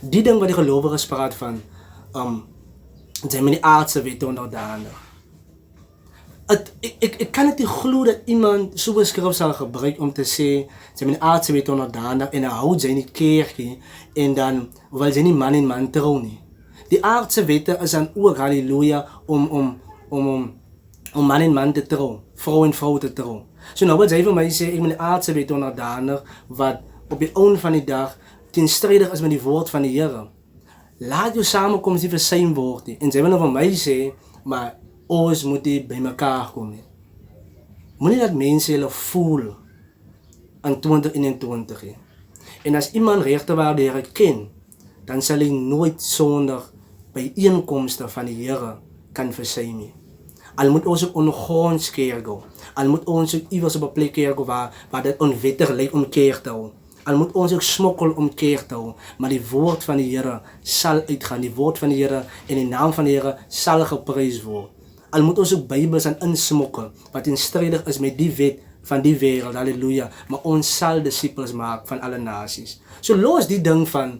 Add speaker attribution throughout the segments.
Speaker 1: Die ding wat die gelowiges praat van, zijn met die aardse wette onderdanig. Ik kan het niet glo dat iemand zo'n skrif zal gebruiken om te zeggen, ze hebben een aardse wet onderdanig en dan houdt zij niet kerkie en dan wil zij niet man en man trouwen. Die aardse wetten is dan ook, halleluja, om man en man te trouwen, vrouw en vrouw te trouwen. So nou wil zij van mij zeggen, ik ben een aardse wet onderdanig, wat op je own van die dag tegenstrijdig is met die woord van de Heer. Laat je samenkomst die zijn woord. En zij willen van mij zeggen, maar ons moet die bij elkaar komen. Moet niet dat mensen willen voelen aan 2021. En als iemand rechterwaar de Heer kent, dan zal hij nooit zonder bijeenkomsten van de Heer kan verzuimen. Al moet ons ook ondergronds kerken. Al moet ons ook iewers op een plek kerken waar dat onwettig lijkt om keer te houden. Al moet ons ook smokkel om keer te houden. Maar die woord van de Heer zal uitgaan. Die woord van de Heer en de naam van de Heer zal geprezen worden. Al moet ons ook Bijbels aan insmokken. Wat in strijdig is met die wet van die wereld. Halleluja. Maar ons zal disciples maken van alle naties. Zo los die ding van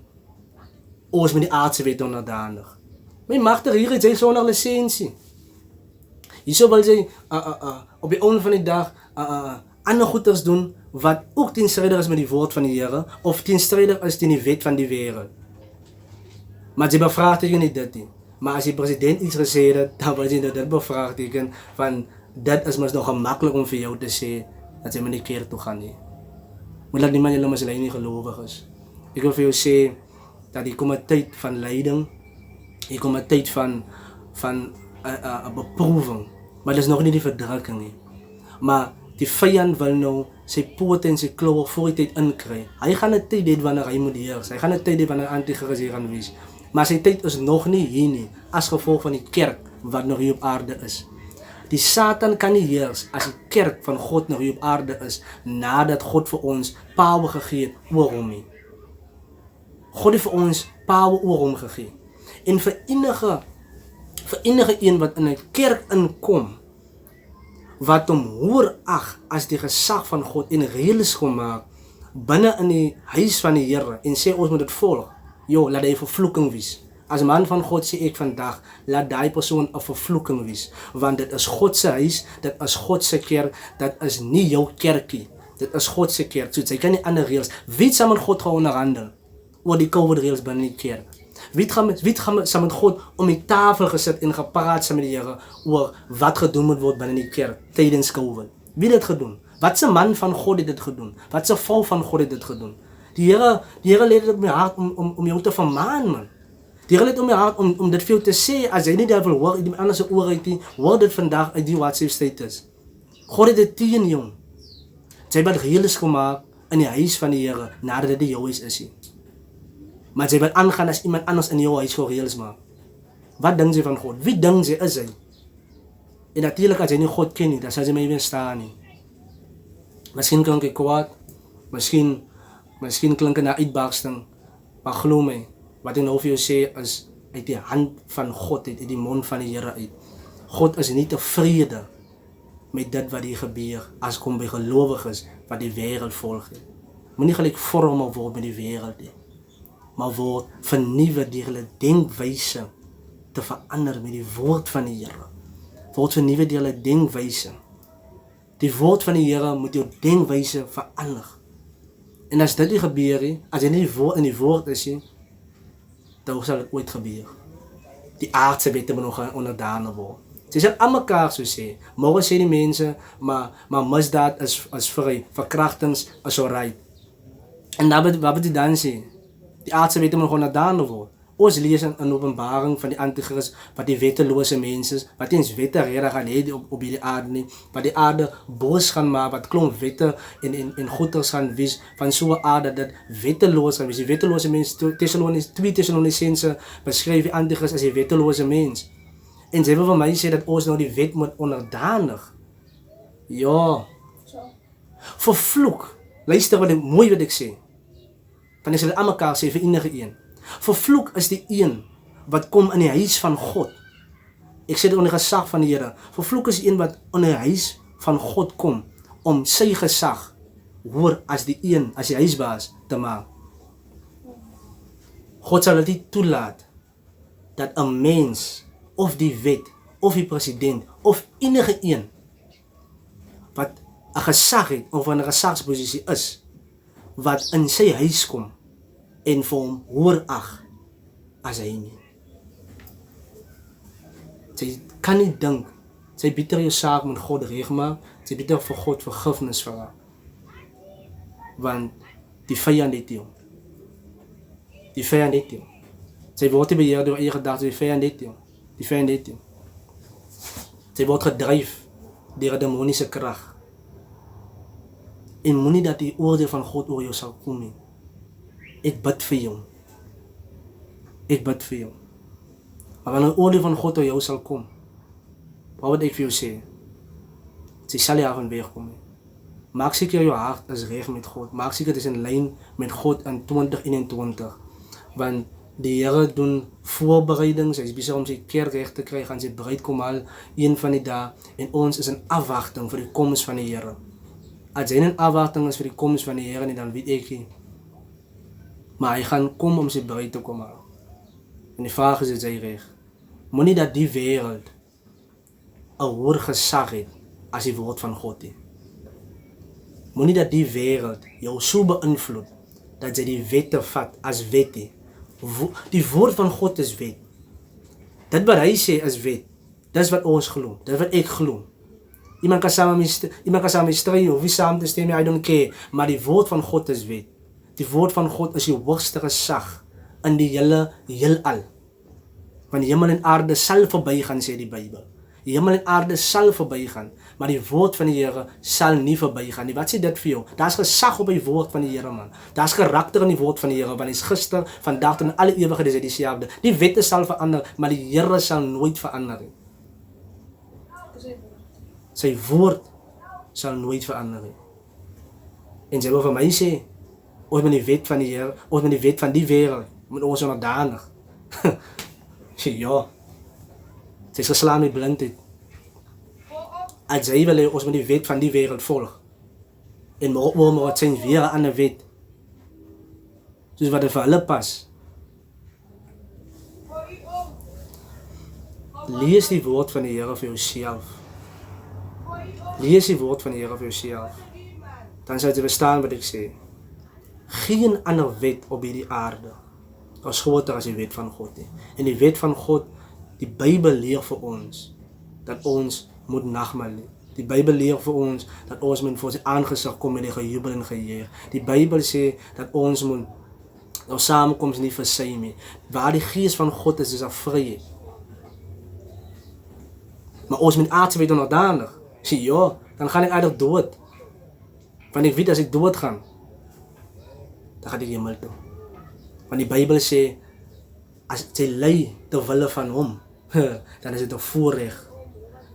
Speaker 1: ons met die aardse wet onderdanig. Mijn machtig hier is zonder licentie. Hierzo wil zij op de ogen van die dag andere goeders doen wat ook tegenstrijdig is met die woord van de Heer of tegenstrijdig is tegen die wet van die wereld. Maar ze bevraagtigen niet dit. Maar als die president iets gezegd heeft, dan wil je dat bevraagtigen van dat is maar nog gemakkelijk om voor jou te zeggen dat ze met die kerk toe gaan. Maar laat niemand jullie misleiden niet gelovig is. Ik wil voor jou zeggen dat die komt een tijd van leiding, die komt een tijd van beproeving. Maar dat is nog niet die verdrukking. Nie. Maar die vijand wil nou zijn poot en zijn klauwen voor die tijd inkrijgen. Hij gaat een tijd dit wanneer hij moet heersen. Hij gaat een tijd dit wanneer antichrist gaan wees. Maar zijn tijd is nog niet hier nie, als gevolg van die kerk wat nog hier op aarde is. Die Satan kan niet heersen als die kerk van God nog hier op aarde is, nadat God voor ons power gegeven waarom. God heeft voor ons power waarom gegeven. En voor enige een wat in een kerk inkom, wat om hoor ag as die gezag van God in reël is gemaakt, binnen in die huis van die Here, en sê ons moet dit volg. Laat hy vervloeking wees. As man van God sê ek vandag, laat die persoon 'n vervloeking wees, want dit is God se huis, dit is God se kerk, dit is nie jou kerkie, dit is God se kerk. So jy kan nie ander reëls. Wie het saam met God geonderhandel oor die COVID reëls binne die kerk? Wie het saam met God om die tafel gesit en gepraat saam met die Here oor wat gedoen moet word binne die kerk tydens COVID? Wie het dit gedoen? Wat se man van God het dit gedoen? Wat se vrou van God het dit gedoen? Die Here lê dit op my hart om jou te vermaan, man. Die Here lê dit op my hart om dit vir jou te sê, as jy nie dit wil hoor, die ander se oor uit nie, hoor dit vandag uit die WhatsApp status. God het dit teen jou. Jy word geheel is gemaak in die huis van die Here, nadat dit die jou huis is. Maar jy wil aangaan as iemand anders in jou huis geheel is maak. Wat dink jy van God? Wie dink jy is hy? En natuurlijk as jy nie God ken nie, dan sal jy my weer staan nie. Misschien klink ek kwaad, Misschien klink het na uitbarsting, maar glo my, wat ek nou vir jou sê is uit die hand van God, uit die mond van die Here uit. God is nie tevrede met dit wat hier gebeur, as kom by gelowiges wat die wêreld volg. Moenie gelyk vormel word met die wêreld nie, maar word vernuwe deur hulle denkwyse te verander met die woord van die Here. Word vernuwe deur hulle denkwyse. Die woord van die Here moet jou denkwyse verander. En as dit nie gebeur, as jy nie in die woord is, dan sal dit ooit gebeur. Die aardse wette moet nog onderdaan word. Sy sal aan mekaar so sê. Môre sê die mense, maar misdaad is vry, verkrachtings is alright. En wat moet jy dan sê? Die aardse wette moet nog onderdaan word. Ons lees in Openbaring van die Antichrist, wat die wetteloze mense is, wat eens wette rede gaan hê op die aarde nie, wat die aarde boos gaan maak, wat klomp wette en goeders gaan wees, van so'n aarde dat wetteloos gaan wees. Die wetteloze mens, 2 Thessalonicense beskryf die Antichrist as die wetteloze mens. En sy wil van my sê dat ons nou die wet moet onderdanig. Ja. Vervloek. Luister mooi wat ek sê. Want ek sal dit aan mekaar sê vir enige een. Vervloek is die een wat kom in die huis van God. Ek sê dit onder die gesag van die Here. Vervloek is die een wat in die huis van God kom om sy gesag hoor as die huisbaas te maak. God sal dit nie toelaat dat 'n mens of die wet of die president of enige een wat 'n gesag het of in 'n gesagsposisie is wat in sy huis kom en vir hom hoor ag as hy nie. Sy kan nie dink, sy bied jou saak met God regmaak, sy bied vir God vergifnis vir haar. Want die vyand het jou. Die vyand het jou. Sy word nie beheer deur eie gedagtes, die vyand het jou. Die vyand het jou. Sy word gedryf deur 'n demoniese krag. En moenie dat die oordeel van God oor jou sal kom nie. Ek bid vir jou. Ek bid vir jou. Maar wanneer die oordeel van God oor jou sal kom, wat wil ek vir jou sê? Sy sal nie af en weg kom nie. Maak seker jou hart is reg met God. Maak seker dit is in lyn met God in 2021. Want die Here doen voorbereidings. Hy is besig om sy kerk reg te kry, gaan sy bruidkom al een van die dae en ons is in afwagting vir die koms van die Here. As hy in afwagting is vir die koms van die Here nie, dan weet ek nie. Maar hy gaan kom om sy bruid te kom al. En die vraag is hy reg? Moenie dat die wêreld 'n hoër gesag het as die woord van God nie. Moenie dat die wêreld jou so beïnvloed dat jy die wette vat as wet nie. Die woord van God is wet. Dit wat hy sê is wet. Dis wat ons glo. Dis wat ek glo. Iemand kan saam met stry of wie saam te stem, I don't care. Maar die woord van God is wet. Die woord van God is die hoogste gesag in die hele heelal. Want die hemel en aarde sal verbygaan, sê die Bybel. Die hemel en aarde sal verbygaan, maar die woord van die Here sal nie verbygaan nie. Wat sê dit vir jou? Daar's gesag op die woord van die Here, man. Daar's karakter in die woord van die Here, want hy's gister, vandag en in alle ewigheid is hy dieselfde. Die wette sal verander, maar die Here sal nooit verander nie. Sy woord sal nooit verander nie. En sy wil vir my sê, ons met die wet van die Here, ons met die wet van die wêreld, moet ons onderdanig. Ja. Sy is geslaan met blindheid. As hy wil ons met die wet van die wêreld volg. En maar wat zijn weer 'n ander wet. Soos wat dit vir hulle pas. Lees die woord van die Here vir jouself. Lees die woord van die Here vir jouself. Dan sal jy verstaan wat ek sê. Geen ander wet op hierdie aarde as groter as die wet van God nie. En die wet van God, die Bybel leer vir ons dat ons moet nagmaal nie. Die Bybel leer vir ons dat ons moet voor sy aangesig kom met die gejubel en gejuig. Die Bybel sê dat ons moet ons samekoms nie versuim nie. Waar die gees van God is daar vryheid. Maar ons met aardse wet onderdanig. Sê ja, dan gaan ek eintlik dood. Want ek weet as ek dood gaan, dan gaan ek hemel toe. Want die Bybel sê, as jy ly ter wille van hom, dan is dit 'n voorreg.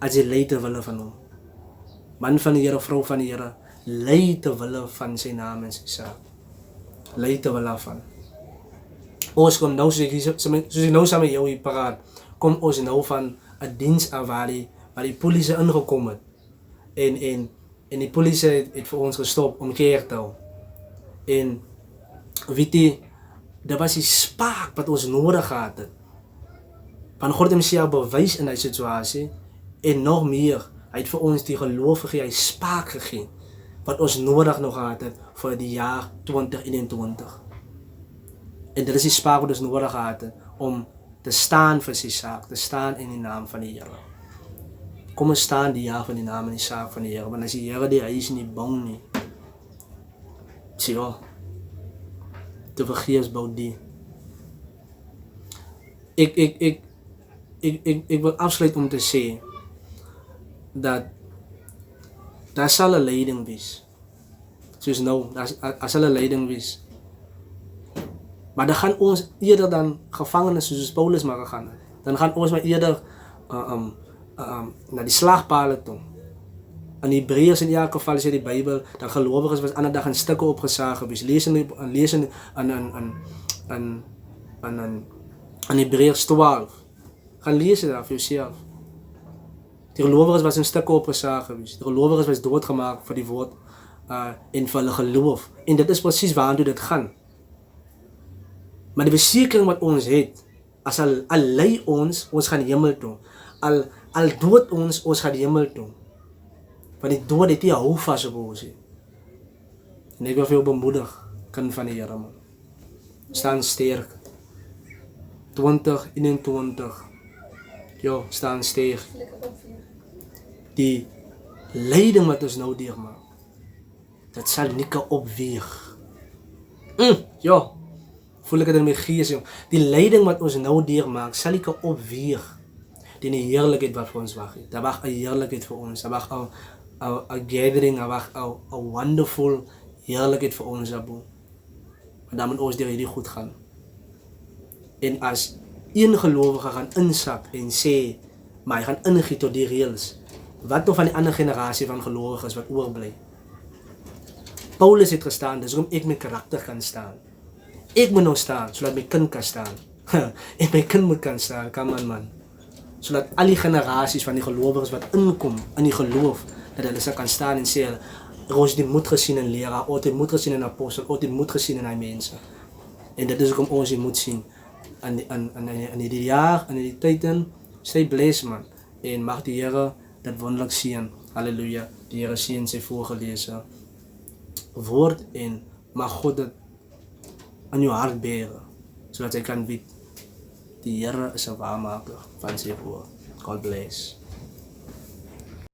Speaker 1: As jy ly ter wille van hom. Man van die Here, vrou van die Here, ly ter wille van sy naam en sy saak. Ly ter wille van. Ons kom nou, soos ek nou saam met jou hier paraat, kom ons nou van 'n diens af waar die polisie ingekom het. En die polisie het vir ons gestop om keer te hou. En weet jy, dit was die spaak wat ons nodig gehad het. Van God homself bewys in die situasie en nog meer, hy het vir ons die geloof gegee, hy spaak gegee wat ons nodig nog gehad het vir die jaar 2021. En dit is die spaak wat ons nodig gehad het om te staan vir sy saak, te staan in die naam van die Here. Kom ons staan die jaar van die naam en die saak van die Here, want as die Here die huis nie bou nie, sê ja, te vergeefs bou die. Ek wil afsluit om te sê dat daar sal 'n leiding wees. Soos nou, daar sal 'n leiding wees. Maar dan gaan ons eerder dan gevangenes soos Paulus maar gegaan het. Dan gaan ons maar eerder na die slagpale toe. In Hebreërs in elk geval sê die Bybel, dat gelowiges was ander dag in stukke opgesaag gewees. Lees in Hebreërs 12. Gaan lees dit daar vir jouself. Die gelowiges was in stukke opgesaag gewees. Die gelowiges was doodgemaak vir die woord en vir hulle geloof. En dit is presies waartoe dit gaan. Maar die versekering wat ons het, as al lei ons gaan hemel toe. Al dood ons gaan hemel toe. Want die dood het nie hou vas op ons nie. En ek wil vir jou bemoedig, kind van die Here, man. Staan sterk. 2021. Jo, staan sterk. Die lyding wat ons nou deurmaak, dit sal nie kan opweeg. Ja, voel ek dit in my gees, jong. Die lyding wat ons nou deurmaak, sal nie kan opweeg die heerlikheid wat vir ons wag. Daar wag 'n heerlikheid vir ons. Daar wag 'n gathering, daar wag 'n wonderful heerlikheid vir ons, Abu. Maar dan moet ons deur hierdie goed gaan. En as een gelowige gaan insak en sê, maar hy gaan ingiet tot die reëls, wat nog van die ander generasie van gelowiges wat oorbly? Paulus het gestaan, dis hoekom ek my karakter kan staan. Ek moet nou staan, sodat my kind kan staan. En my kind moet kan staan, come on, man. Sodat al die generasies van die gelowiges wat inkom in die geloof, dat hulle sal kan staan en sê, ons het die moed gesien in leraar, ons het die moed gesien in apostel, ons het die moed gesien in die mense. En dit is hoekom ons die moed sien in die jaar, in die tyd in, stay blessed, man. En mag die Here dit wonderlik seën. Halleluja. Die Here seën sy voorgelese woord en mag God dit aan jou hart bere, sodat jy kan weet, die Here is 'n waarmaker van sy woord. God bless.